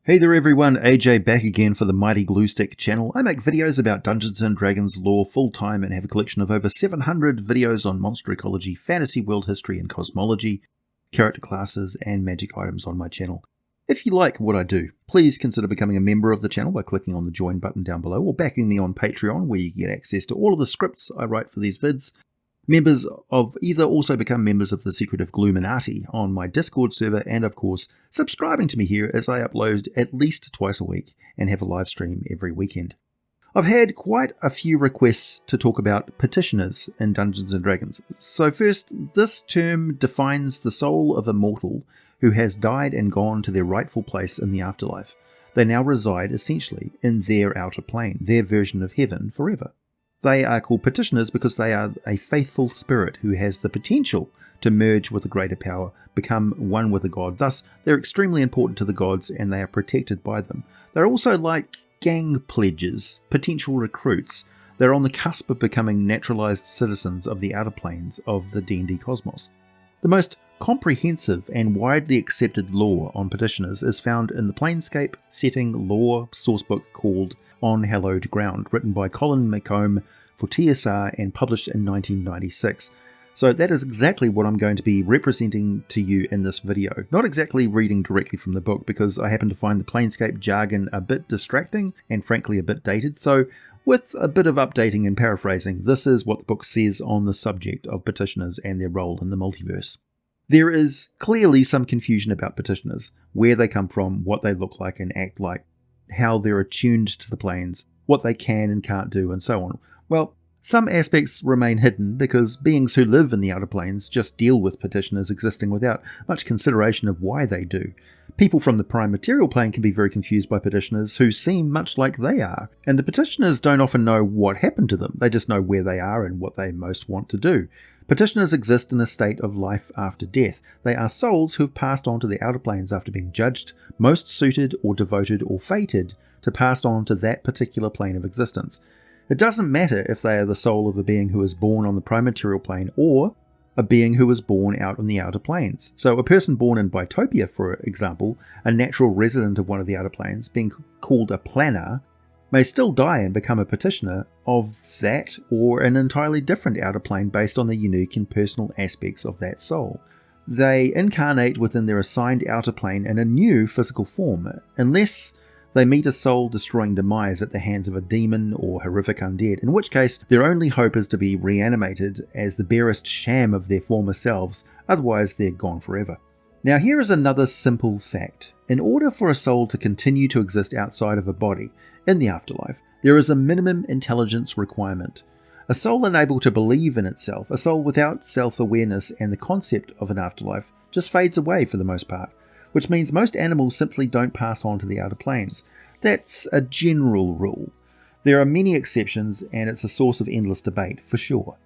Hey there everyone, AJ back again for the Mighty Glue Stick channel. I make videos about Dungeons & Dragons lore full time and have a collection of over 700 videos on monster ecology, fantasy world history and cosmology, character classes and magic items on my channel. If you like what I do, please consider becoming a member of the channel by clicking on the join button down below or backing me on Patreon where you get access to all of the scripts I write for these vids. Members of either also become members of the Secretive Gluminati on my Discord server and of course subscribing to me here as I upload at least twice a week and have a live stream every weekend. I've had quite a few requests to talk about petitioners in Dungeons & Dragons. So first, this term defines the soul of a mortal who has died and gone to their rightful place in the afterlife. They now reside essentially in their outer plane, their version of heaven forever. They are called petitioners because they are a faithful spirit who has the potential to merge with a greater power, become one with a god. Thus, they're extremely important to the gods and they are protected by them. They're also like gang pledges, potential recruits. They're on the cusp of becoming naturalized citizens of the outer planes of the D&D cosmos. The most comprehensive and widely accepted lore on petitioners is found in the Planescape setting lore sourcebook called On Hallowed Ground, written by Colin McComb for TSR and published in 1996. So that is exactly what I'm going to be representing to you in this video. Not exactly reading directly from the book because I happen to find the Planescape jargon a bit distracting and frankly a bit dated. So with a bit of updating and paraphrasing, this is what the book says on the subject of petitioners and their role in the multiverse. There is clearly some confusion about petitioners, where they come from, what they look like and act like, how they're attuned to the planes, what they can and can't do, and so on. Well, some aspects remain hidden because beings who live in the outer planes just deal with petitioners existing without much consideration of why they do. People from the prime material plane can be very confused by petitioners who seem much like they are, and the petitioners don't often know what happened to them, they just know where they are and what they most want to do. Petitioners exist in a state of life after death. They are souls who have passed on to the outer planes after being judged, most suited or devoted or fated to pass on to that particular plane of existence. It doesn't matter if they are the soul of a being who is born on the prime material plane or a being who was born out on the outer planes. So a person born in Bitopia, for example, a natural resident of one of the outer planes, being called a planar, may still die and become a petitioner of that or an entirely different outer plane based on the unique and personal aspects of that soul. They incarnate within their assigned outer plane in a new physical form, unless they meet a soul-destroying demise at the hands of a demon or horrific undead, in which case their only hope is to be reanimated as the barest sham of their former selves, otherwise they're gone forever. Now here is another simple fact. In order for a soul to continue to exist outside of a body, in the afterlife, there is a minimum intelligence requirement. A soul unable to believe in itself, a soul without self-awareness and the concept of an afterlife, just fades away for the most part, which means most animals simply don't pass on to the outer planes. That's a general rule. There are many exceptions and it's a source of endless debate, for sure.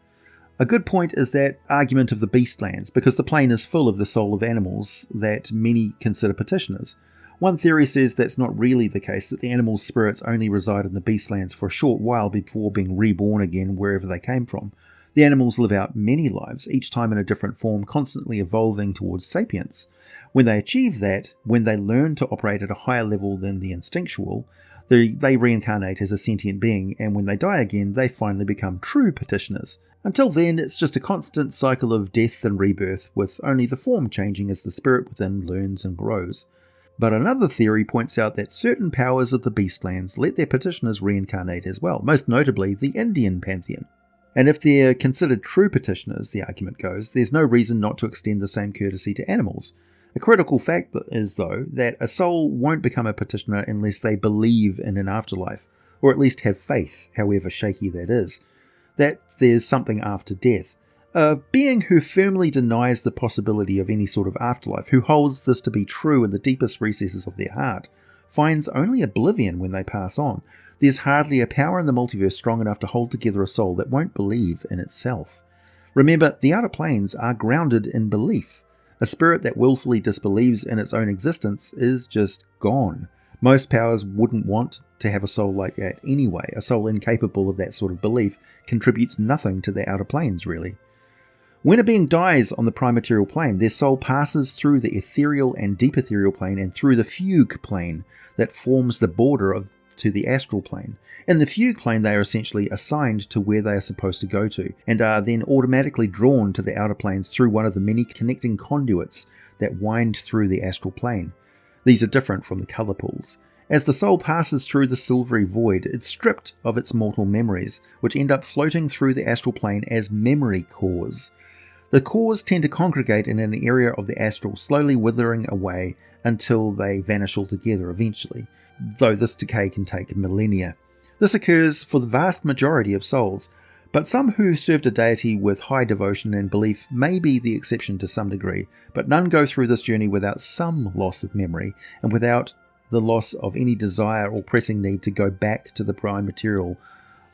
A good point is that argument of the beastlands, because the plane is full of the soul of animals that many consider petitioners. One theory says that's not really the case, that the animals' spirits only reside in the beastlands for a short while before being reborn again wherever they came from. The animals live out many lives, each time in a different form, constantly evolving towards sapience. When they achieve that, when they learn to operate at a higher level than the instinctual, they reincarnate as a sentient being, and when they die again, they finally become true petitioners. Until then, it's just a constant cycle of death and rebirth, with only the form changing as the spirit within learns and grows. But another theory points out that certain powers of the beastlands let their petitioners reincarnate as well, most notably the Indian pantheon. And if they're considered true petitioners, the argument goes, there's no reason not to extend the same courtesy to animals. A critical fact is, though, that a soul won't become a petitioner unless they believe in an afterlife, or at least have faith, however shaky that is, that there's something after death. A being who firmly denies the possibility of any sort of afterlife, who holds this to be true in the deepest recesses of their heart, finds only oblivion when they pass on. There's hardly a power in the multiverse strong enough to hold together a soul that won't believe in itself. Remember, the outer planes are grounded in belief. A spirit that willfully disbelieves in its own existence is just gone. Most powers wouldn't want to have a soul like that anyway. A soul incapable of that sort of belief contributes nothing to the outer planes, really. When a being dies on the prime material plane, their soul passes through the ethereal and deep ethereal plane and through the fugue plane that forms the border to the astral plane. In the fugue plane, they are essentially assigned to where they are supposed to go to, and are then automatically drawn to the outer planes through one of the many connecting conduits that wind through the astral plane. These are different from the colour pools. As the soul passes through the silvery void, it's stripped of its mortal memories, which end up floating through the astral plane as memory cores. The cores tend to congregate in an area of the astral, slowly withering away until they vanish altogether eventually, though this decay can take millennia. This occurs for the vast majority of souls, but some who served a deity with high devotion and belief may be the exception to some degree, but none go through this journey without some loss of memory, and without the loss of any desire or pressing need to go back to the prime material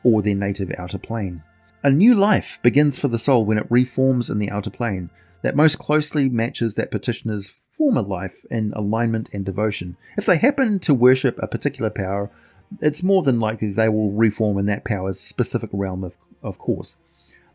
or their native outer plane. A new life begins for the soul when it reforms in the outer plane that most closely matches that petitioner's former life in alignment and devotion. If they happen to worship a particular power, it's more than likely they will reform in that power's specific realm, of course.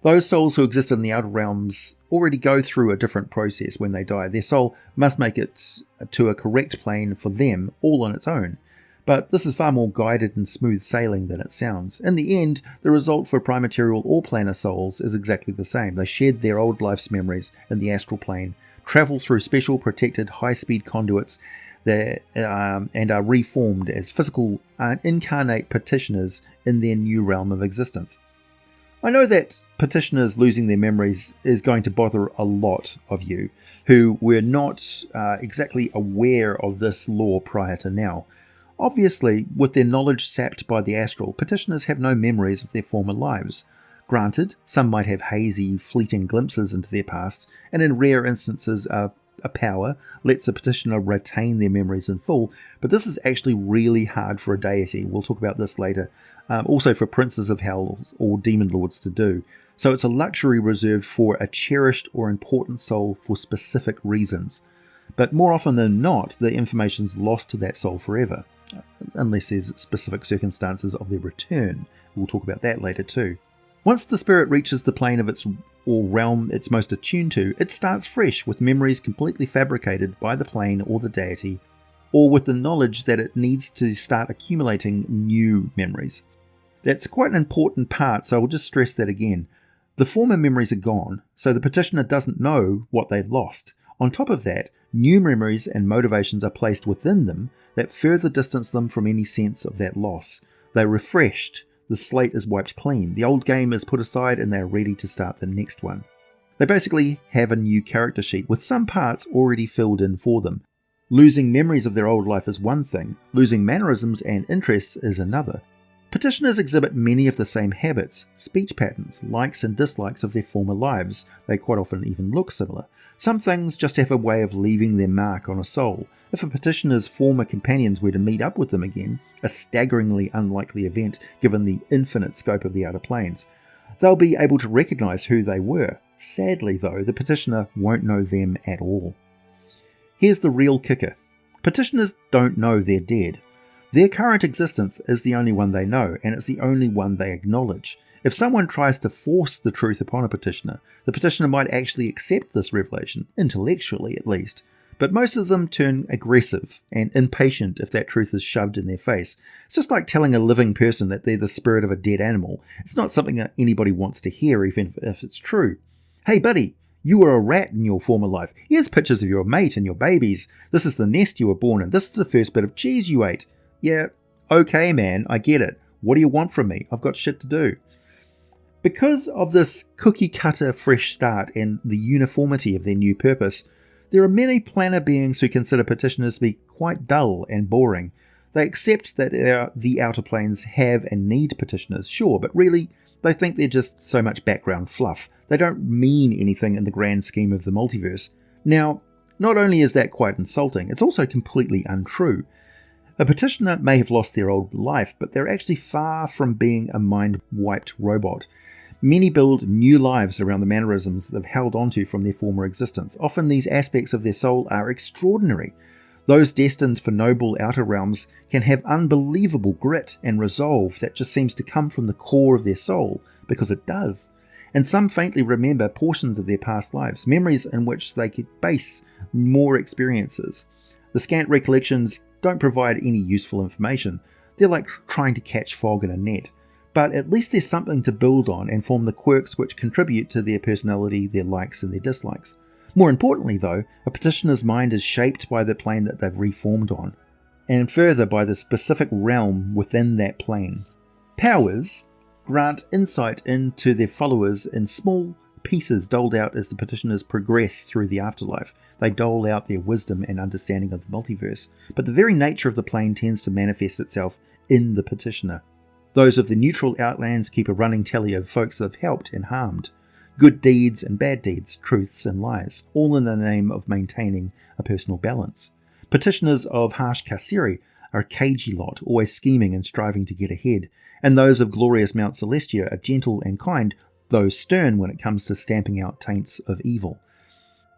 Those souls who exist in the outer realms already go through a different process when they die. Their soul must make it to a correct plane for them all on its own. But this is far more guided and smooth sailing than it sounds. In the end, the result for prime material or planar souls is exactly the same. They shed their old life's memories in the astral plane, travel through special protected high-speed conduits and are reformed as physical incarnate petitioners in their new realm of existence. I know that petitioners losing their memories is going to bother a lot of you who were not exactly aware of this law prior to now. Obviously, with their knowledge sapped by the astral, petitioners have no memories of their former lives. Granted, some might have hazy, fleeting glimpses into their past, and in rare instances a power lets a petitioner retain their memories in full, but this is actually really hard for a deity. We'll talk about this later. Also for princes of hell or demon lords to do. So it's a luxury reserved for a cherished or important soul for specific reasons. But more often than not, the information's lost to that soul forever, unless there's specific circumstances of their return. We'll talk about that later too. Once the spirit reaches the plane of its or realm it's most attuned to, it starts fresh with memories completely fabricated by the plane or the deity, or with the knowledge that it needs to start accumulating new memories. That's quite an important part, so I'll just stress that again. The former memories are gone, so the petitioner doesn't know what they've lost. On top of that, new memories and motivations are placed within them that further distance them from any sense of that loss. They're refreshed, the slate is wiped clean, the old game is put aside and they're ready to start the next one. They basically have a new character sheet with some parts already filled in for them. Losing memories of their old life is one thing, losing mannerisms and interests is another. Petitioners exhibit many of the same habits, speech patterns, likes and dislikes of their former lives. They quite often even look similar. Some things just have a way of leaving their mark on a soul. If a petitioner's former companions were to meet up with them again, a staggeringly unlikely event given the infinite scope of the outer planes, they'll be able to recognize who they were. Sadly though, the petitioner won't know them at all. Here's the real kicker. Petitioners don't know they're dead. Their current existence is the only one they know, and it's the only one they acknowledge. If someone tries to force the truth upon a petitioner, the petitioner might actually accept this revelation, intellectually at least, but most of them turn aggressive and impatient if that truth is shoved in their face. It's just like telling a living person that they're the spirit of a dead animal. It's not something that anybody wants to hear, even if it's true. Hey buddy, you were a rat in your former life. Here's pictures of your mate and your babies. This is the nest you were born in. This is the first bit of cheese you ate. Yeah, okay man, I get it. What do you want from me? I've got shit to do. Because of this cookie-cutter fresh start and the uniformity of their new purpose, there are many planar beings who consider petitioners to be quite dull and boring. They accept that the outer planes have and need petitioners, sure, but really, they think they're just so much background fluff. They don't mean anything in the grand scheme of the multiverse. Now, not only is that quite insulting, it's also completely untrue. A petitioner may have lost their old life, but they're actually far from being a mind-wiped robot. Many build new lives around the mannerisms they've held onto from their former existence. Often these aspects of their soul are extraordinary. Those destined for noble outer realms can have unbelievable grit and resolve that just seems to come from the core of their soul, because it does. and some faintly remember portions of their past lives, memories in which they could base more experiences. The scant recollections don't provide any useful information. They're like trying to catch fog in a net. But at least there's something to build on and form the quirks which contribute to their personality, their likes and their dislikes. More importantly though, a petitioner's mind is shaped by the plane that they've reformed on, and further by the specific realm within that plane. Powers grant insight into their followers in small pieces doled out as the petitioners progress through the afterlife. They dole out their wisdom and understanding of the multiverse, but the very nature of the plane tends to manifest itself in the petitioner. Those of the neutral outlands keep a running tally of folks they've helped and harmed, good deeds and bad deeds, truths and lies, all in the name of maintaining a personal balance. Petitioners of harsh Kasseri are a cagey lot, always scheming and striving to get ahead, and those of glorious Mount Celestia are gentle and kind, though stern when it comes to stamping out taints of evil.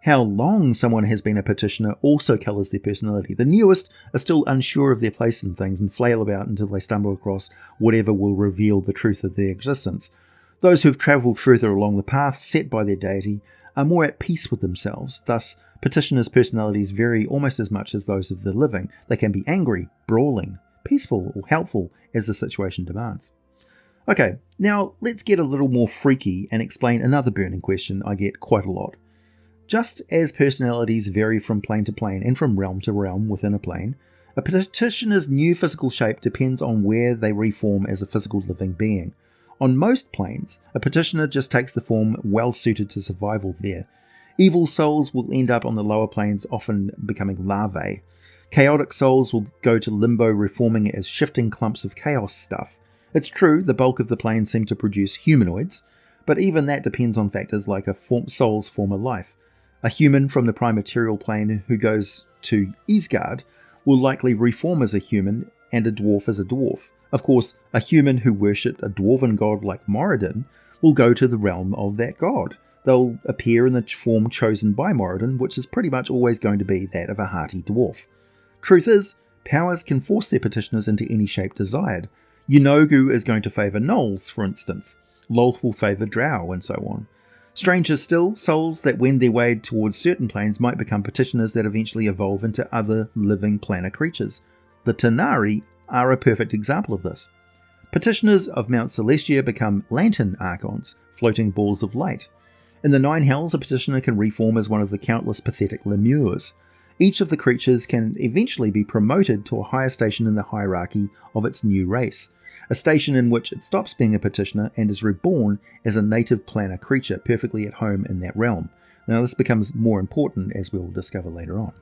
How long someone has been a petitioner also colours their personality. The newest are still unsure of their place in things and flail about until they stumble across whatever will reveal the truth of their existence. Those who have travelled further along the path set by their deity are more at peace with themselves. Thus, petitioners' personalities vary almost as much as those of the living. They can be angry, brawling, peaceful or helpful as the situation demands. Okay, now let's get a little more freaky and explain another burning question I get quite a lot. Just as personalities vary from plane to plane and from realm to realm within a plane, a petitioner's new physical shape depends on where they reform as a physical living being. On most planes, a petitioner just takes the form well suited to survival there. Evil souls will end up on the lower planes, often becoming larvae. Chaotic souls will go to limbo, reforming as shifting clumps of chaos stuff. It's true, the bulk of the planes seem to produce humanoids, but even that depends on factors like a soul's former life. A human from the prime material plane who goes to Isgard will likely reform as a human, and a dwarf as a dwarf. Of course, a human who worshipped a dwarven god like Moradin will go to the realm of that god. They'll appear in the form chosen by Moradin, which is pretty much always going to be that of a hearty dwarf. Truth is, powers can force their petitioners into any shape desired. Yunogu is going to favour gnolls, for instance. Lolth will favour drow, and so on. Stranger still, souls that wend their way towards certain planes might become petitioners that eventually evolve into other living planar creatures. The Tanari are a perfect example of this. Petitioners of Mount Celestia become lantern archons, floating balls of light. In the Nine Hells, a petitioner can reform as one of the countless pathetic lemures. Each of the creatures can eventually be promoted to a higher station in the hierarchy of its new race, a station in which it stops being a petitioner and is reborn as a native planar creature perfectly at home in that realm. Now this becomes more important as we will discover later on.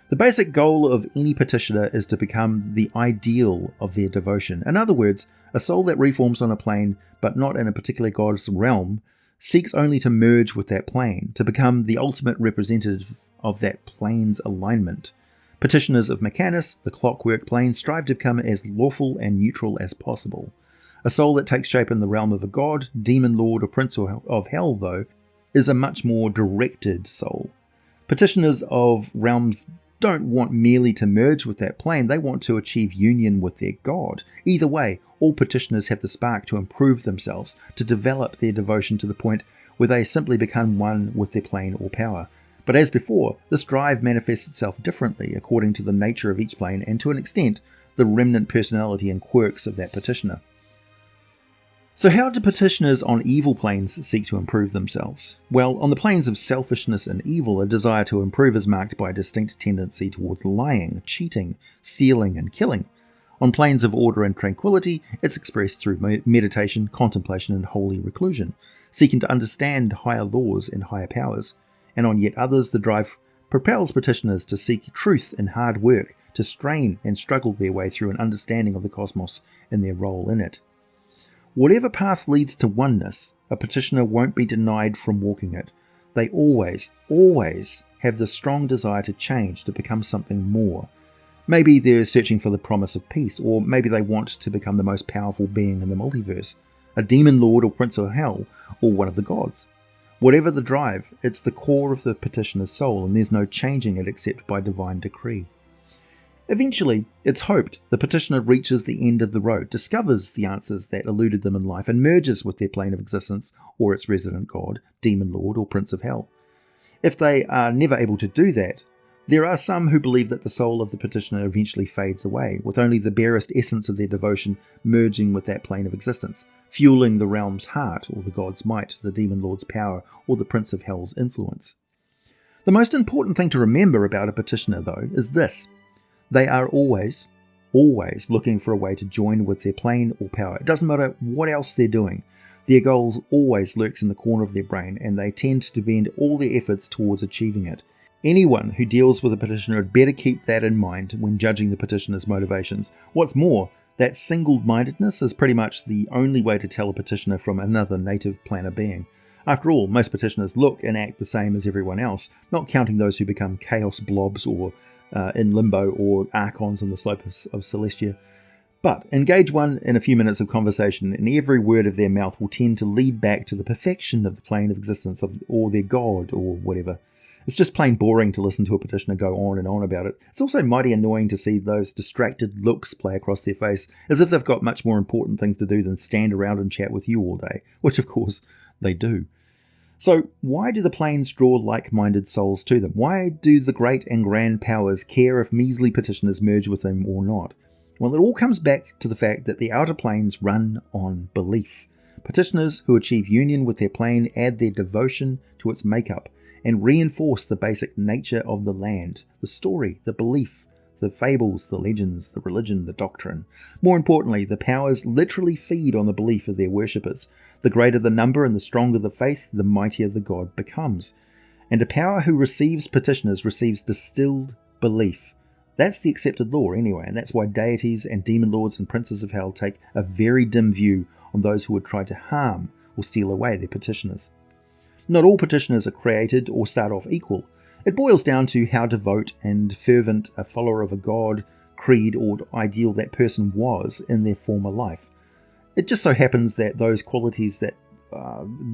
The basic goal of any petitioner is to become the ideal of their devotion. In other words, a soul that reforms on a plane but not in a particular god's realm seeks only to merge with that plane, to become the ultimate representative of that plane's alignment. Petitioners of Mechanus, the clockwork plane, strive to become as lawful and neutral as possible. A soul that takes shape in the realm of a god, demon lord or prince of hell, though, is a much more directed soul. Petitioners of realms don't want merely to merge with that plane, they want to achieve union with their god. Either way, all petitioners have the spark to improve themselves, to develop their devotion to the point where they simply become one with their plane or power. But as before, this drive manifests itself differently according to the nature of each plane and, to an extent, the remnant personality and quirks of that petitioner. So how do petitioners on evil planes seek to improve themselves? Well, on the planes of selfishness and evil, a desire to improve is marked by a distinct tendency towards lying, cheating, stealing, and killing. On planes of order and tranquility, it's expressed through meditation, contemplation, and holy reclusion, seeking to understand higher laws and higher powers. And on yet others, the drive propels petitioners to seek truth in hard work, to strain and struggle their way through an understanding of the cosmos and their role in it. Whatever path leads to oneness, a petitioner won't be denied from walking it. They always have the strong desire to change, to become something more. Maybe they're searching for the promise of peace, or maybe they want to become the most powerful being in the multiverse, a demon lord or prince of hell, or one of the gods. Whatever the drive, it's the core of the petitioner's soul, and there's no changing it except by divine decree. Eventually, it's hoped the petitioner reaches the end of the road, discovers the answers that eluded them in life, and merges with their plane of existence or its resident god, demon lord, or prince of hell. If they are never able to do that, there are some who believe that the soul of the petitioner eventually fades away, with only the barest essence of their devotion merging with that plane of existence, fueling the realm's heart, or the god's might, the demon lord's power, or the prince of hell's influence. The most important thing to remember about a petitioner, though, is this. They are always looking for a way to join with their plane or power. It doesn't matter what else they're doing. Their goal always lurks in the corner of their brain, and they tend to bend all their efforts towards achieving it. Anyone who deals with a petitioner had better keep that in mind when judging the petitioner's motivations. What's more, that single-mindedness is pretty much the only way to tell a petitioner from another native planar being. After all, most petitioners look and act the same as everyone else, not counting those who become chaos blobs or in limbo or archons on the slope of Celestia. But engage one in a few minutes of conversation, and every word of their mouth will tend to lead back to the perfection of the plane of existence or their god or whatever. It's just plain boring to listen to a petitioner go on and on about it. It's also mighty annoying to see those distracted looks play across their face, as if they've got much more important things to do than stand around and chat with you all day, which of course they do. So why do the planes draw like-minded souls to them? Why do the great and grand powers care if measly petitioners merge with them or not? Well, it all comes back to the fact that the outer planes run on belief. Petitioners who achieve union with their plane add their devotion to its makeup and reinforce the basic nature of the land, the story, the belief, the fables, the legends, the religion, the doctrine. More importantly, the powers literally feed on the belief of their worshippers. The greater the number and the stronger the faith, the mightier the god becomes. And a power who receives petitioners receives distilled belief. That's the accepted law anyway, and that's why deities and demon lords and princes of hell take a very dim view on those who would try to harm or steal away their petitioners. Not all petitioners are created or start off equal. It boils down to how devout and fervent a follower of a god, creed, or ideal that person was in their former life. It just so happens that those qualities that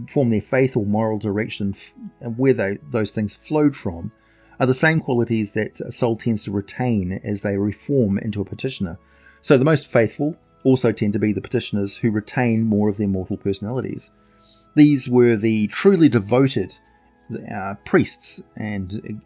form their faith or moral direction, and where those things flowed from, are the same qualities that a soul tends to retain as they reform into a petitioner. So the most faithful also tend to be the petitioners who retain more of their mortal personalities. These were the truly devoted priests and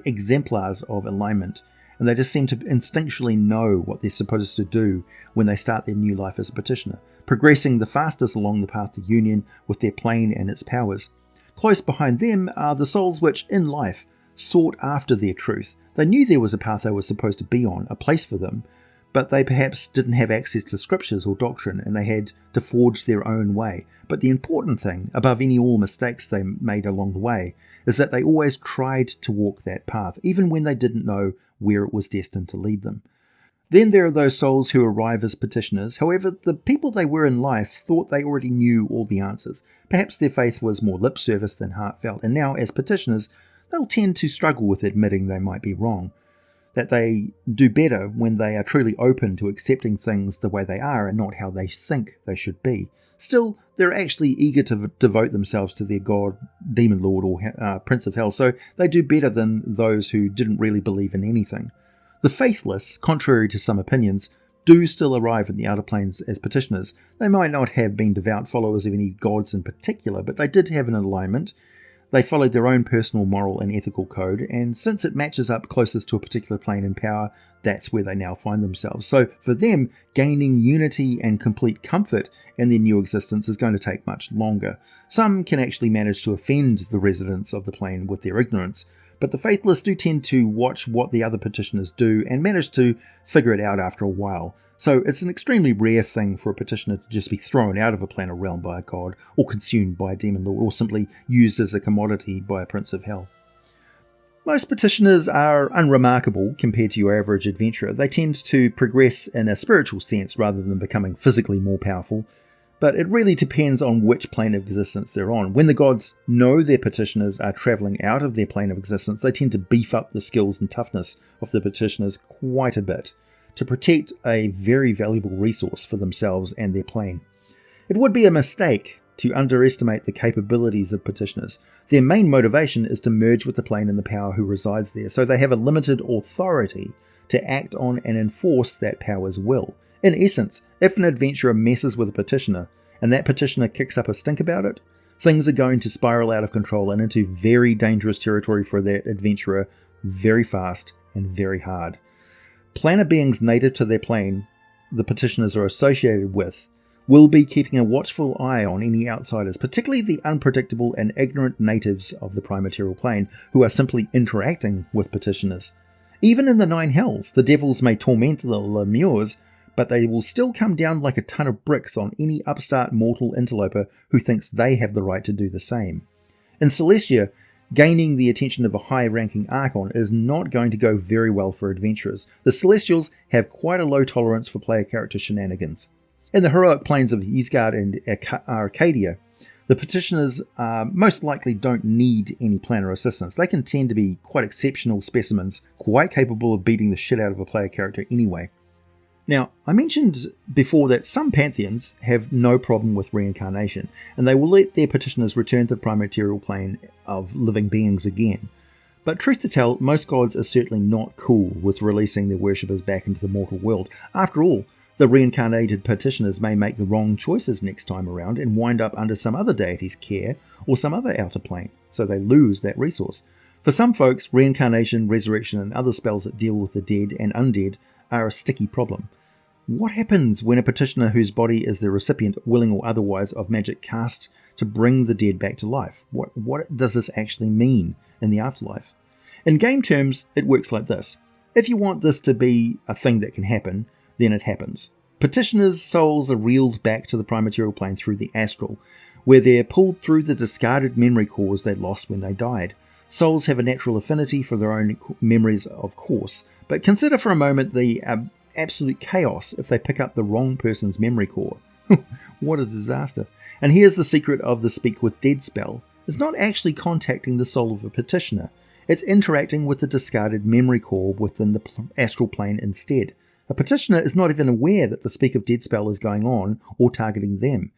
exemplars of alignment, and they just seem to instinctually know what they're supposed to do when they start their new life as a petitioner, progressing the fastest along the path to union with their plane and its powers. Close behind them are the souls which, in life, sought after their truth. They knew there was a path they were supposed to be on, a place for them, but they perhaps didn't have access to scriptures or doctrine, and they had to forge their own way. But the important thing, above any all mistakes they made along the way, is that they always tried to walk that path, even when they didn't know where it was destined to lead them. Then there are those souls who arrive as petitioners. However, the people they were in life thought they already knew all the answers. Perhaps their faith was more lip service than heartfelt, and now, as petitioners, they'll tend to struggle with admitting they might be wrong. That they do better when they are truly open to accepting things the way they are and not how they think they should be. Still, they're actually eager to devote themselves to their god, demon lord, or prince of hell, so they do better than those who didn't really believe in anything. The faithless, contrary to some opinions, do still arrive in the outer planes as petitioners. They might not have been devout followers of any gods in particular, but they did have an alignment. They followed their own personal moral and ethical code, and since it matches up closest to a particular plane in power, that's where they now find themselves. So for them, gaining unity and complete comfort in their new existence is going to take much longer. Some can actually manage to offend the residents of the plane with their ignorance, but the faithless do tend to watch what the other petitioners do and manage to figure it out after a while. So it's an extremely rare thing for a petitioner to just be thrown out of a planar realm by a god, or consumed by a demon lord, or simply used as a commodity by a prince of hell. Most petitioners are unremarkable compared to your average adventurer. They tend to progress in a spiritual sense rather than becoming physically more powerful, but it really depends on which plane of existence they're on. When the gods know their petitioners are travelling out of their plane of existence, they tend to beef up the skills and toughness of the petitioners quite a bit, to protect a very valuable resource for themselves and their plane. It would be a mistake to underestimate the capabilities of petitioners. Their main motivation is to merge with the plane and the power who resides there, so they have a limited authority to act on and enforce that power's will. In essence, if an adventurer messes with a petitioner, and that petitioner kicks up a stink about it, things are going to spiral out of control and into very dangerous territory for that adventurer very fast and very hard. Planar beings native to their plane the petitioners are associated with will be keeping a watchful eye on any outsiders, particularly the unpredictable and ignorant natives of the primaterial plane who are simply interacting with petitioners. Even in the Nine Hells, the devils may torment the lemures, but they will still come down like a ton of bricks on any upstart mortal interloper who thinks they have the right to do the same. In Celestia, gaining the attention of a high-ranking Archon is not going to go very well for adventurers. The Celestials have quite a low tolerance for player character shenanigans. In the heroic planes of Ysgard and Arcadia, the petitioners most likely don't need any planar assistance. They can tend to be quite exceptional specimens, quite capable of beating the shit out of a player character anyway. Now, I mentioned before that some pantheons have no problem with reincarnation, and they will let their petitioners return to the primaterial plane of living beings again. But truth to tell, most gods are certainly not cool with releasing their worshippers back into the mortal world. After all, the reincarnated petitioners may make the wrong choices next time around and wind up under some other deity's care or some other outer plane, so they lose that resource. For some folks, reincarnation, resurrection, and other spells that deal with the dead and undead are a sticky problem. What happens when a petitioner whose body is the recipient, willing or otherwise, of magic cast to bring the dead back to life? What does this actually mean in the afterlife? In game terms, it works like this. If you want this to be a thing that can happen, then it happens. Petitioners' souls are reeled back to the primaterial plane through the astral, where they're pulled through the discarded memory cores they lost when they died. Souls have a natural affinity for their own memories, of course, but consider for a moment the absolute chaos if they pick up the wrong person's memory core. What a disaster. And here's the secret of the Speak with Dead spell. It's not actually contacting the soul of a petitioner. It's interacting with the discarded memory core within the astral plane instead. A petitioner is not even aware that the Speak of Dead spell is going on or targeting them,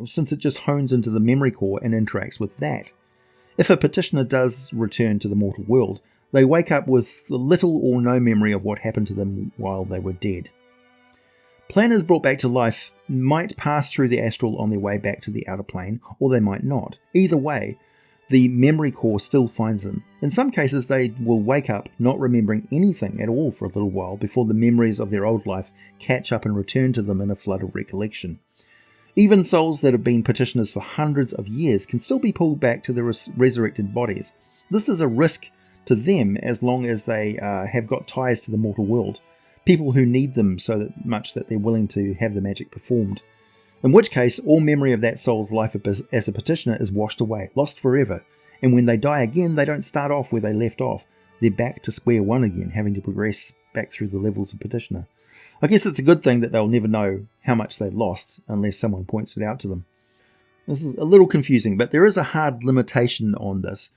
since it just hones into the memory core and interacts with that. If a petitioner does return to the mortal world, they wake up with little or no memory of what happened to them while they were dead. Planars brought back to life might pass through the astral on their way back to the outer plane, or they might not. Either way, the memory core still finds them. In some cases, they will wake up not remembering anything at all for a little while before the memories of their old life catch up and return to them in a flood of recollection. Even souls that have been petitioners for hundreds of years can still be pulled back to their resurrected bodies. This is a risk to them as long as they have got ties to the mortal world, people who need them so much that they're willing to have the magic performed. In which case, all memory of that soul's life as a petitioner is washed away, lost forever, and when they die again, they don't start off where they left off. They're back to square one again, having to progress back through the levels of petitioner. I guess it's a good thing that they'll never know how much they lost unless someone points it out to them. This is a little confusing, but there is a hard limitation on this.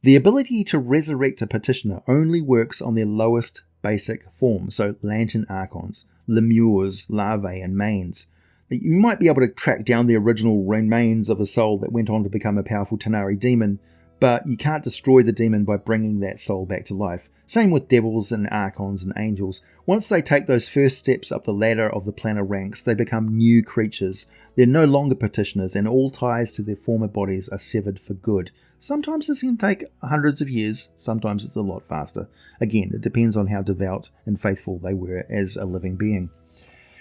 The ability to resurrect a petitioner only works on their lowest basic form, so lantern archons, lemures, larvae, and manes. You might be able to track down the original remains of a soul that went on to become a powerful Tanari demon, but you can't destroy the demon by bringing that soul back to life. Same with devils and archons and angels. Once they take those first steps up the ladder of the planar ranks, they become new creatures. They're no longer petitioners, and all ties to their former bodies are severed for good. Sometimes this can take hundreds of years, sometimes it's a lot faster. Again, it depends on how devout and faithful they were as a living being.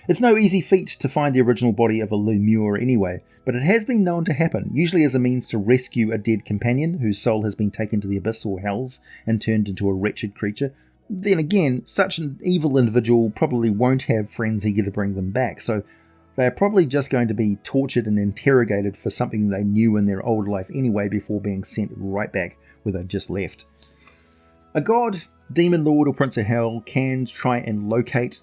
It's no easy feat to find the original body of a lemure anyway, but it has been known to happen, usually as a means to rescue a dead companion whose soul has been taken to the abyss or hells and turned into a wretched creature. Then again, such an evil individual probably won't have friends eager to bring them back, so they are probably just going to be tortured and interrogated for something they knew in their old life anyway before being sent right back where they just left. A god, demon lord, or prince of hell can try and locate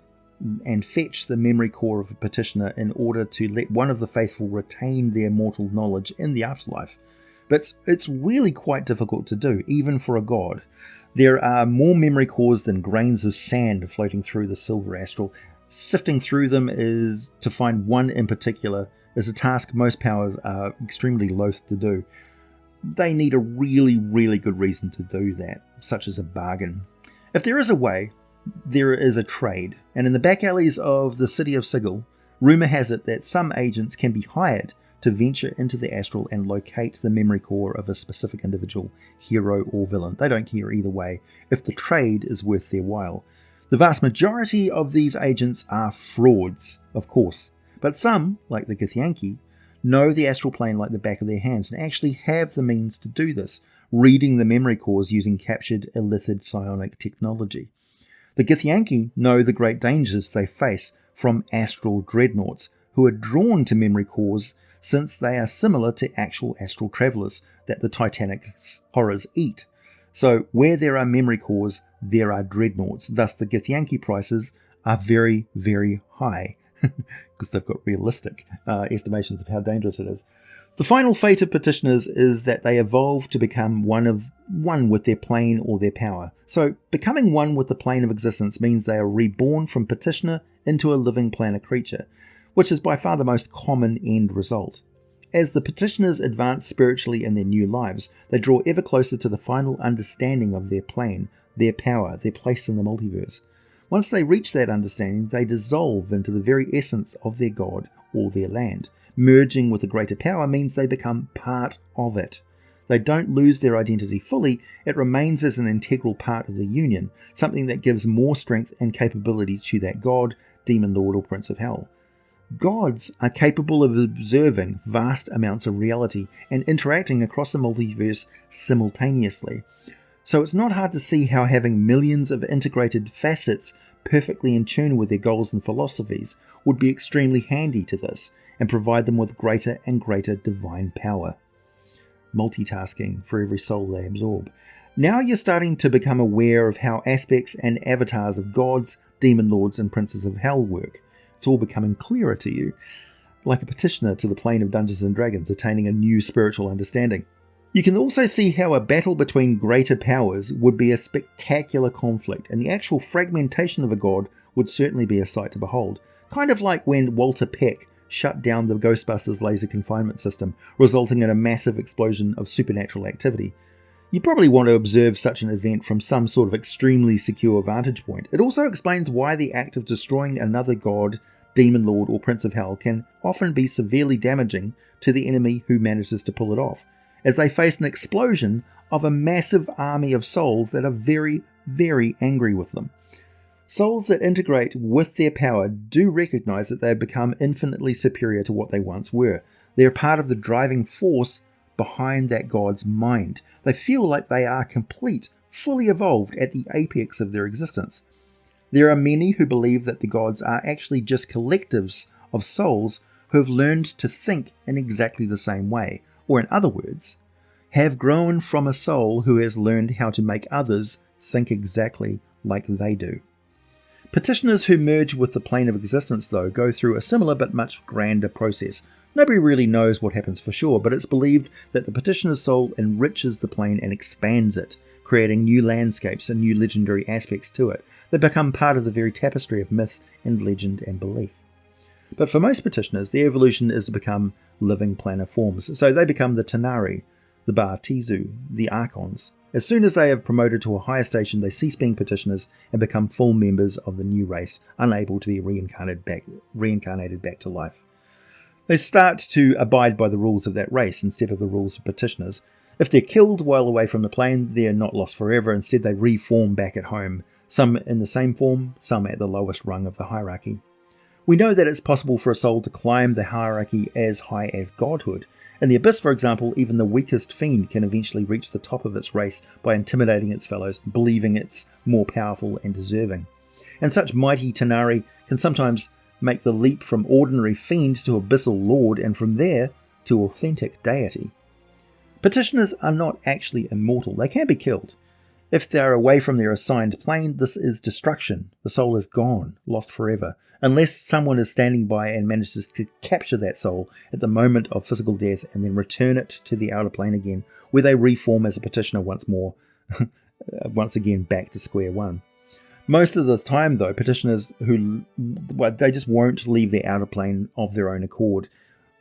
and fetch the memory core of a petitioner in order to let one of the faithful retain their mortal knowledge in the afterlife. But it's really quite difficult to do, even for a god. There are more memory cores than grains of sand floating through the silver astral. Sifting through them is to find one in particular is a task most powers are extremely loath to do. They need a really, really good reason to do that, such as a bargain. If there is a way, there is a trade, and in the back alleys of the city of Sigil, rumour has it that some agents can be hired to venture into the astral and locate the memory core of a specific individual, hero or villain. They don't care either way, if the trade is worth their while. The vast majority of these agents are frauds, of course, but some, like the Githyanki, know the astral plane like the back of their hands and actually have the means to do this, reading the memory cores using captured illithid psionic technology. The Githyanki know the great dangers they face from astral dreadnoughts, who are drawn to memory cores since they are similar to actual astral travellers that the Titanic horrors eat. So where there are memory cores, there are dreadnoughts. Thus the Githyanki prices are very, very high, because they've got realistic estimations of how dangerous it is. The final fate of petitioners is that they evolve to become one with their plane or their power. So becoming one with the plane of existence means they are reborn from petitioner into a living planar creature, which is by far the most common end result. As the petitioners advance spiritually in their new lives, they draw ever closer to the final understanding of their plane, their power, their place in the multiverse. Once they reach that understanding, they dissolve into the very essence of their god or their land. Merging with a greater power means they become part of it. They don't lose their identity fully, it remains as an integral part of the union, something that gives more strength and capability to that god, demon lord or prince of hell. Gods are capable of observing vast amounts of reality and interacting across the multiverse simultaneously. So it's not hard to see how having millions of integrated facets perfectly in tune with their goals and philosophies would be extremely handy to this and provide them with greater and greater divine power. Multitasking for every soul they absorb. Now you're starting to become aware of how aspects and avatars of gods, demon lords and princes of hell work. It's all becoming clearer to you, like a petitioner to the plane of Dungeons & Dragons attaining a new spiritual understanding. You can also see how a battle between greater powers would be a spectacular conflict, and the actual fragmentation of a god would certainly be a sight to behold. Kind of like when Walter Peck shut down the Ghostbusters laser confinement system, resulting in a massive explosion of supernatural activity. You probably want to observe such an event from some sort of extremely secure vantage point. It also explains why the act of destroying another god, demon lord or prince of hell can often be severely damaging to the enemy who manages to pull it off, as they face an explosion of a massive army of souls that are very, very angry with them. Souls that integrate with their power do recognize that they have become infinitely superior to what they once were. They are part of the driving force behind that god's mind. They feel like they are complete, fully evolved at the apex of their existence. There are many who believe that the gods are actually just collectives of souls who have learned to think in exactly the same way, or in other words, have grown from a soul who has learned how to make others think exactly like they do. Petitioners who merge with the plane of existence, though, go through a similar but much grander process. Nobody really knows what happens for sure, but it's believed that the petitioner's soul enriches the plane and expands it, creating new landscapes and new legendary aspects to it. They become part of the very tapestry of myth and legend and belief. But for most petitioners, their evolution is to become living planar forms, so they become the Tanari, the Bar Tizu, the Archons. As soon as they have promoted to a higher station, they cease being petitioners and become full members of the new race, unable to be reincarnated back to life. They start to abide by the rules of that race instead of the rules of petitioners. If they're killed while away from the plane, they're not lost forever. Instead, they reform back at home, some in the same form, some at the lowest rung of the hierarchy. We know that it's possible for a soul to climb the hierarchy as high as godhood. In the Abyss, for example, even the weakest fiend can eventually reach the top of its race by intimidating its fellows, believing it's more powerful and deserving. And such mighty Tanari can sometimes make the leap from ordinary fiend to abyssal lord, and from there to authentic deity. Petitioners are not actually immortal. They can be killed. If they are away from their assigned plane, this is destruction. The soul is gone, lost forever, unless someone is standing by and manages to capture that soul at the moment of physical death and then return it to the outer plane again, where they reform as a petitioner once more, once again back to square one. Most of the time, though, petitioners they just won't leave the outer plane of their own accord,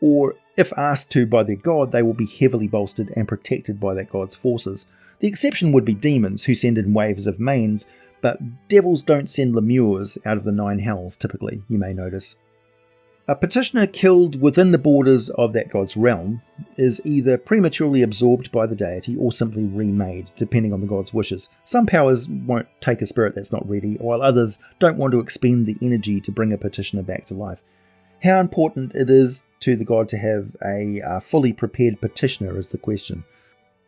or if asked to by their god, they will be heavily bolstered and protected by that god's forces. The exception would be demons, who send in waves of mains, but devils don't send lemures out of the 9 hells typically, you may notice. A petitioner killed within the borders of that god's realm is either prematurely absorbed by the deity or simply remade, depending on the god's wishes. Some powers won't take a spirit that's not ready, while others don't want to expend the energy to bring a petitioner back to life. How important it is to the god to have a fully prepared petitioner is the question.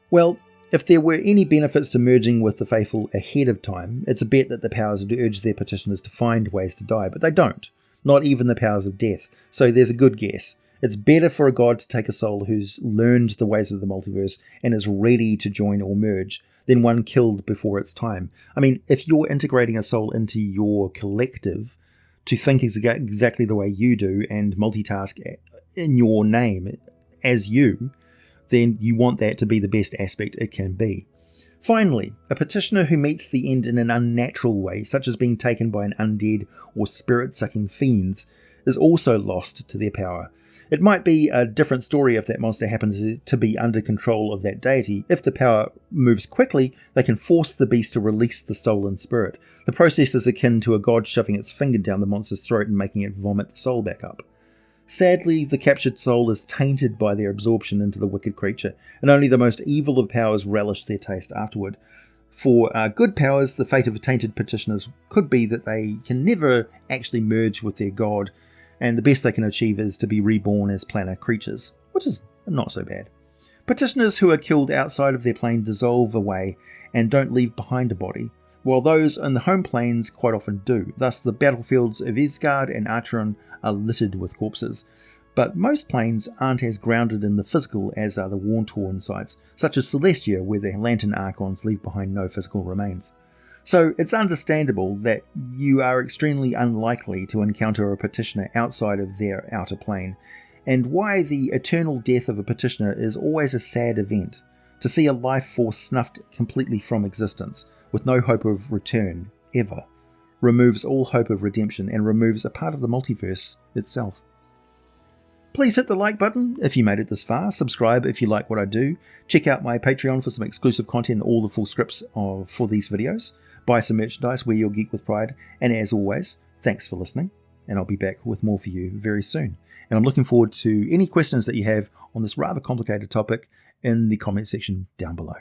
Well, if there were any benefits to merging with the faithful ahead of time, it's a bet that the powers would urge their petitioners to find ways to die, but they don't. Not even the powers of death. So there's a good guess. It's better for a god to take a soul who's learned the ways of the multiverse and is ready to join or merge than one killed before its time. I mean, if you're integrating a soul into your collective to think exactly the way you do and multitask in your name as you, then you want that to be the best aspect it can be. Finally, a petitioner who meets the end in an unnatural way, such as being taken by an undead or spirit-sucking fiends, is also lost to their power. It might be a different story if that monster happens to be under control of that deity. If the power moves quickly, they can force the beast to release the stolen spirit. The process is akin to a god shoving its finger down the monster's throat and making it vomit the soul back up. Sadly, the captured soul is tainted by their absorption into the wicked creature, and only the most evil of powers relish their taste afterward. For good powers, the fate of tainted petitioners could be that they can never actually merge with their god, and the best they can achieve is to be reborn as planar creatures, which is not so bad. Petitioners who are killed outside of their plane dissolve away and don't leave behind a body, while those in the home planes quite often do. Thus, the battlefields of Isgard and Archeron are littered with corpses. But most planes aren't as grounded in the physical as are the war-torn sites, such as Celestia, where the Lantern Archons leave behind no physical remains. So it's understandable that you are extremely unlikely to encounter a petitioner outside of their outer plane, and why the eternal death of a petitioner is always a sad event. To see a life force snuffed completely from existence, with no hope of return, ever, removes all hope of redemption and removes a part of the multiverse itself. Please hit the like button if you made it this far, subscribe if you like what I do, check out my Patreon for some exclusive content and all the full scripts for these videos, buy some merchandise, wear your geek with pride, and as always, thanks for listening, and I'll be back with more for you very soon. And I'm looking forward to any questions that you have on this rather complicated topic in the comment section down below.